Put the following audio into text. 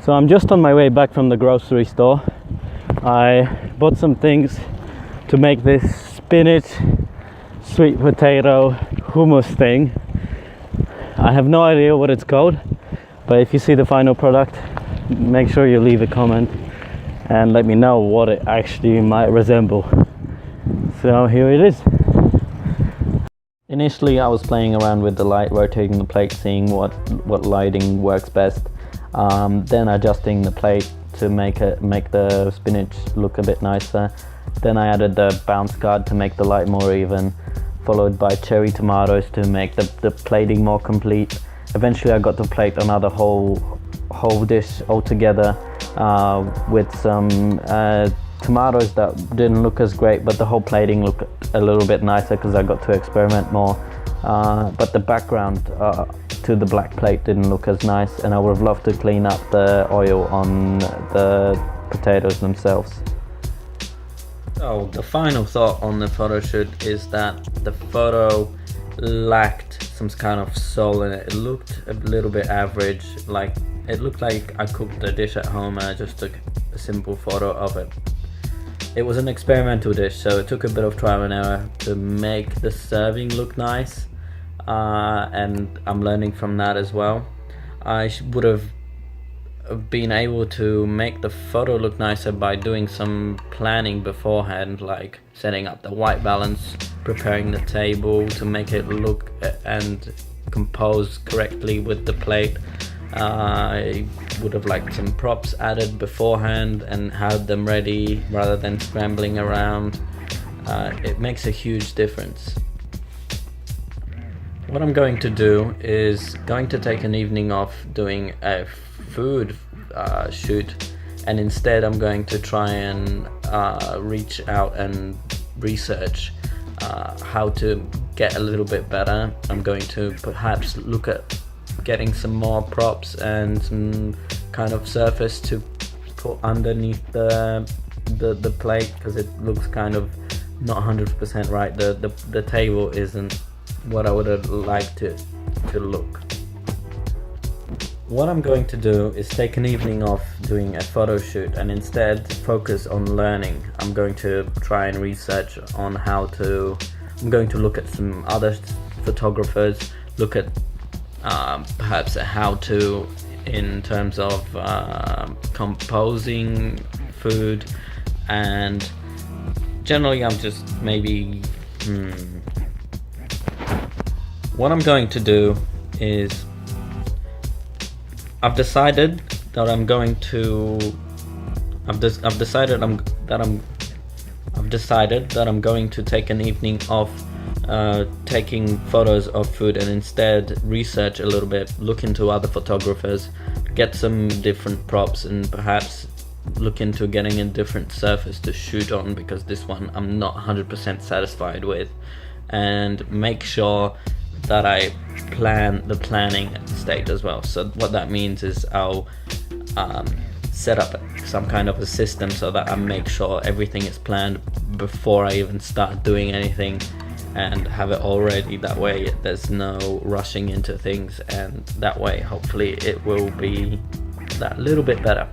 So I'm just on my way back from the grocery store. I bought some things to make this spinach, sweet potato hummus thing. I have no idea what it's called, but if you see the final product, make sure you leave a comment and let me know what it actually might resemble. So here it is. Initially I was playing around with the light, rotating the plate, seeing what lighting works best, then adjusting the plate to make the spinach look a bit nicer. Then I added the bounce guard to make the light more even, followed by cherry tomatoes to make the plating more complete. Eventually I got to plate another whole dish altogether with some tomatoes that didn't look as great, but the whole plating looked a little bit nicer because I got to experiment more. But the background to the black plate didn't look as nice, and I would have loved to clean up the oil on the potatoes themselves. So the final thought on the photo shoot is that the photo lacked some kind of soul in it. It looked a little bit average, like it looked like I cooked a dish at home and I just took a simple photo of it. It was an experimental dish, so it took a bit of trial and error to make the serving look nice, and I'm learning from that as well. I would have been able to make the photo look nicer by doing some planning beforehand, like setting up the white balance, preparing the table to make it look and compose correctly with the plate. I would have liked some props added beforehand and had them ready rather than scrambling around. It makes a huge difference. What I'm going to do is going to take an evening off doing a food shoot, and instead I'm going to try and reach out and research how to get a little bit better. I'm going to perhaps look at getting some more props and some kind of surface to put underneath the plate, because it looks kind of not 100% right. The table isn't what I would have liked it to look. What I'm going to do is take an evening off doing a photo shoot and instead focus on learning. I'm going to try and research on I'm going to look at some other photographers, look at perhaps a how-to in terms of composing food, and generally I'm just maybe what I'm going to do is I've decided that I'm going to take an evening off taking photos of food and instead research a little bit, look into other photographers, get some different props, and perhaps look into getting a different surface to shoot on, because this one I'm not 100% satisfied with, and make sure that I plan the planning stage as well. So what that means is I'll set up some kind of a system so that I make sure everything is planned before I even start doing anything, and have it all ready. That way there's no rushing into things, and that way hopefully it will be that little bit better.